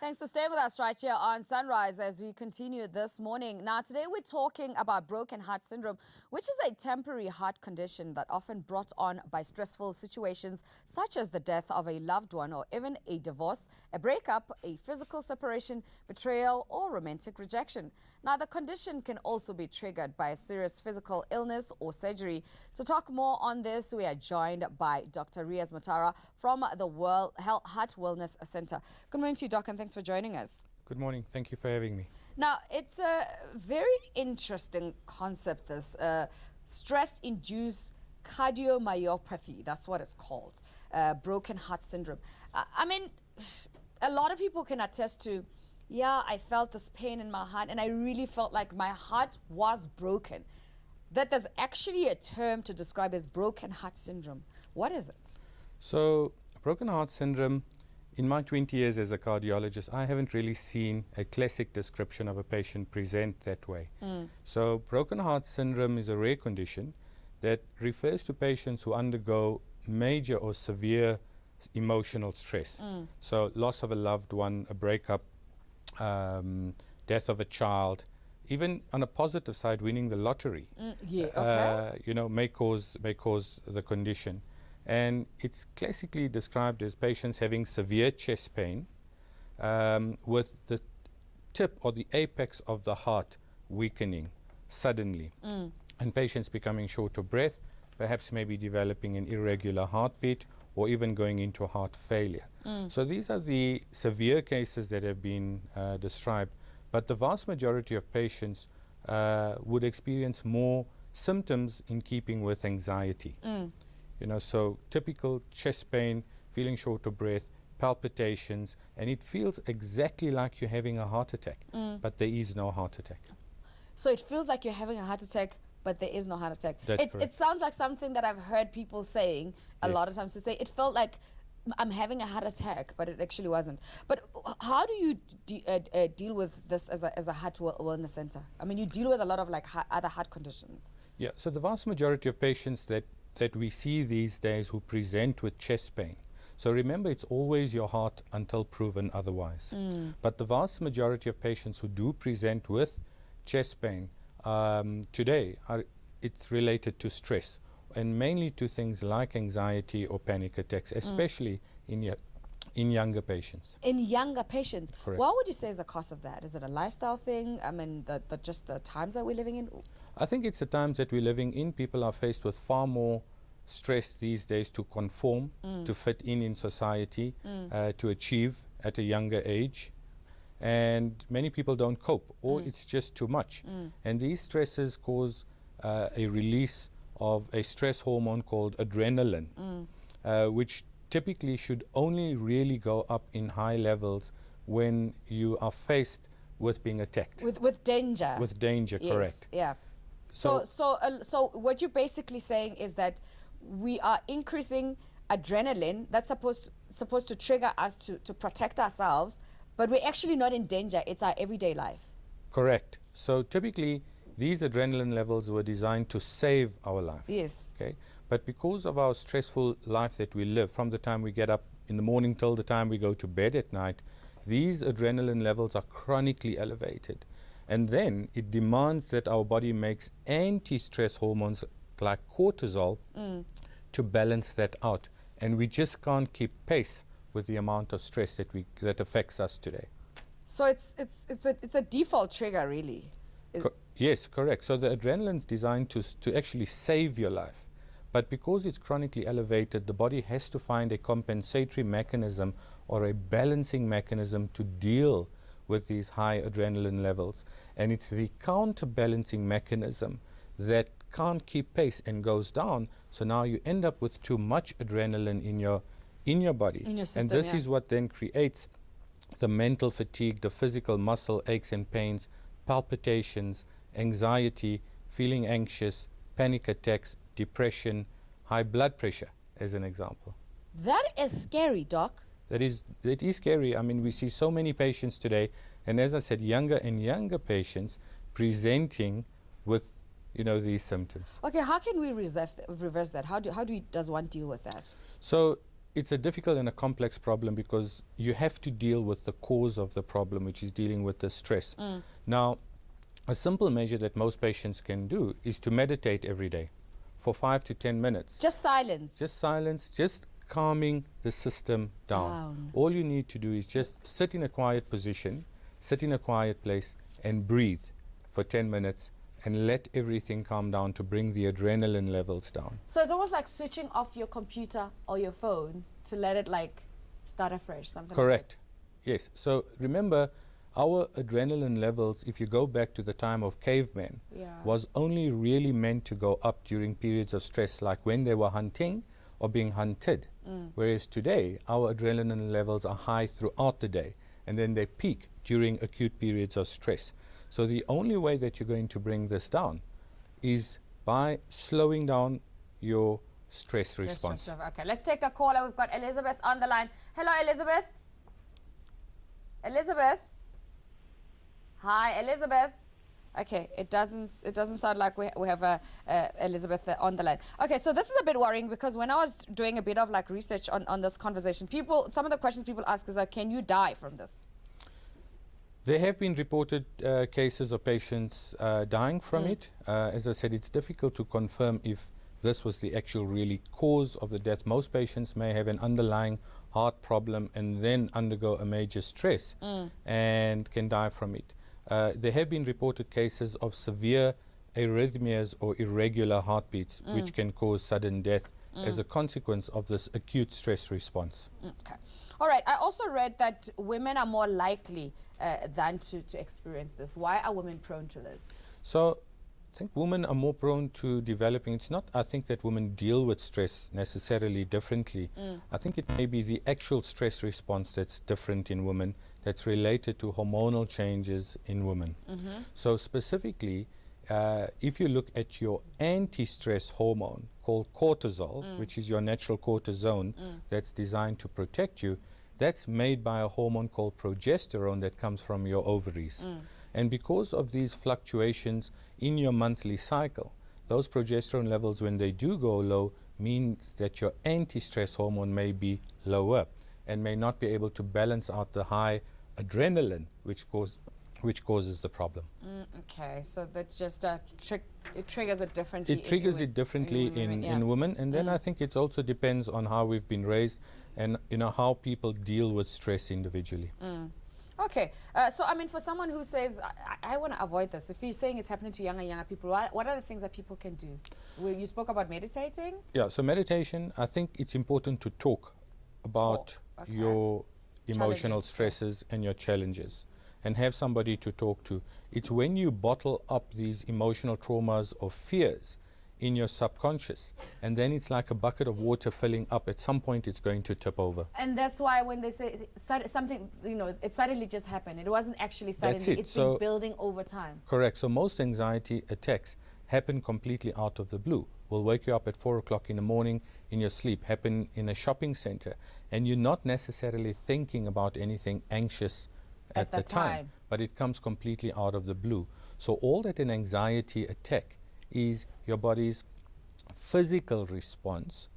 Thanks for staying with us right here on Sunrise as we continue this morning. Now, today we're talking about broken heart syndrome, which is a temporary heart condition that often brought on by stressful situations such as the death of a loved one or even a divorce, a breakup, a physical separation, betrayal, or romantic rejection. Now, the condition can also be triggered by a serious physical illness or surgery. To talk more on this, we are joined by Dr. Riaz Motara from the Heart Wellness Center. Good morning to you, Doc, and thanks for joining us. Good morning. Thank you for having me. Now, it's a very interesting concept, this stress-induced cardiomyopathy. That's what it's called, broken heart syndrome. I mean, a lot of people can attest to, yeah, I felt this pain in my heart and I really felt like my heart was broken. That there's actually a term to describe as broken heart syndrome. What is it? So, broken heart syndrome, in my 20 years as a cardiologist, I haven't really seen a classic description of a patient present that way. So, broken heart syndrome is a rare condition that refers to patients who undergo major or severe emotional stress. So, loss of a loved one, a breakup, death of a child, even on a positive side, winning the lottery, may cause the condition. And it's classically described as patients having severe chest pain with the tip or the apex of the heart weakening suddenly, and patients becoming short of breath, perhaps maybe developing an irregular heartbeat or even going into heart failure. So these are the severe cases that have been described, but the vast majority of patients would experience more symptoms in keeping with anxiety. So typical chest pain, feeling short of breath, palpitations, and it feels exactly like you're having a heart attack, but there is no heart attack. So it feels like you're having a heart attack, but there is no heart attack. It sounds like something that I've heard people saying a lot of times, to say it felt like I'm having a heart attack, but it actually wasn't. But how do you deal with this as a heart wellness center? I mean, you deal with a lot of other heart conditions. Yeah, so the vast majority of patients that we see these days who present with chest pain. So remember, it's always your heart until proven otherwise. But the vast majority of patients who do present with chest pain today, it's related to stress, and mainly to things like anxiety or panic attacks, especially in younger patients. In younger patients? Correct. What would you say is the cause of that? Is it a lifestyle thing? I mean, just the times that we're living in? I think it's the times that we're living in. People are faced with far more stress these days to conform, to fit in society, to achieve at a younger age. And many people don't cope, or it's just too much. And these stresses cause a release of a stress hormone called adrenaline, which typically should only really go up in high levels when you are faced with being attacked. With danger. With danger, yes, correct. Yeah. So what you're basically saying is that we are increasing adrenaline that's supposed to trigger us to protect ourselves, but we're actually not in danger. It's our everyday life. Correct. So typically, these adrenaline levels were designed to save our life. Yes. Okay. But because of our stressful life that we live, from the time we get up in the morning till the time we go to bed at night, these adrenaline levels are chronically elevated. And then it demands that our body makes anti-stress hormones like cortisol to balance that out. And we just can't keep pace with the amount of stress that affects us today. So it's a default trigger, really. Yes, correct. So the adrenaline's designed to actually save your life. But because it's chronically elevated, the body has to find a compensatory mechanism or a balancing mechanism to deal with these high adrenaline levels. And it's the counterbalancing mechanism that can't keep pace and goes down. So now you end up with too much adrenaline in your body. In your system, and this is what then creates the mental fatigue, the physical muscle aches and pains, palpitations, anxiety, feeling anxious, panic attacks, depression, high blood pressure, as an example. That is scary, Doc. It is scary. I mean, we see so many patients today, and as I said, younger and younger patients presenting with, these symptoms. Okay, how can we reverse that? How does one deal with that? So it's a difficult and a complex problem because you have to deal with the cause of the problem, which is dealing with the stress. Now, a simple measure that most patients can do is to meditate every day for 5 to 10 minutes. Just silence? Just silence, just calming the system down. All you need to do is just sit in a quiet position, sit in a quiet place, and breathe for 10 minutes and let everything calm down to bring the adrenaline levels down. So it's almost like switching off your computer or your phone to let it like start afresh, something Correct. Like yes. So remember, our adrenaline levels, if you go back to the time of cavemen, was only really meant to go up during periods of stress, like when they were hunting or being hunted. Whereas today, our adrenaline levels are high throughout the day, and then they peak during acute periods of stress. So the only way that you're going to bring this down is by slowing down your stress response. Okay, let's take a caller. We've got Elizabeth on the line. Hello, Elizabeth. Elizabeth. Hi, Elizabeth. Okay, it doesn't sound like we have Elizabeth on the line. Okay, so this is a bit worrying because when I was doing a bit of like research on this conversation, some of the questions people ask is, can you die from this? There have been reported cases of patients dying from it. As I said, it's difficult to confirm if this was the actual really cause of the death. Most patients may have an underlying heart problem and then undergo a major stress and can die from it. There have been reported cases of severe arrhythmias or irregular heartbeats, which can cause sudden death as a consequence of this acute stress response. Okay. All right. I also read that women are more likely than to experience this. Why are women prone to this? So I think women are more prone to developing. It's not, I think, that women deal with stress necessarily differently. I think it may be the actual stress response that's different in women, that's related to hormonal changes in women. So specifically, if you look at your anti-stress hormone called cortisol, which is your natural cortisone that's designed to protect you, that's made by a hormone called progesterone that comes from your ovaries. And because of these fluctuations in your monthly cycle, those progesterone levels, when they do go low, means that your anti-stress hormone may be lower and may not be able to balance out the high adrenaline, which causes the problem. Okay, so that's just it triggers it differently. It triggers it differently in women, and then I think it also depends on how we've been raised and how people deal with stress individually. Okay, so I mean, for someone who says, I want to avoid this, if you're saying it's happening to younger people, what are the things that people can do? You spoke about meditating? Yeah, so meditation, I think it's important to talk about your emotional stresses and your challenges and have somebody to talk to. It's when you bottle up these emotional traumas or fears in your subconscious, and then it's like a bucket of water filling up. At some point it's going to tip over. And that's why when they say something, it suddenly just happened. It wasn't actually suddenly. That's it. It's been building over time. Correct. So most anxiety attacks happen completely out of the blue. Will wake you up at 4 o'clock in the morning in your sleep, happen in a shopping center, and you're not necessarily thinking about anything anxious at the time, but it comes completely out of the blue. So all that an anxiety attack is your body's physical response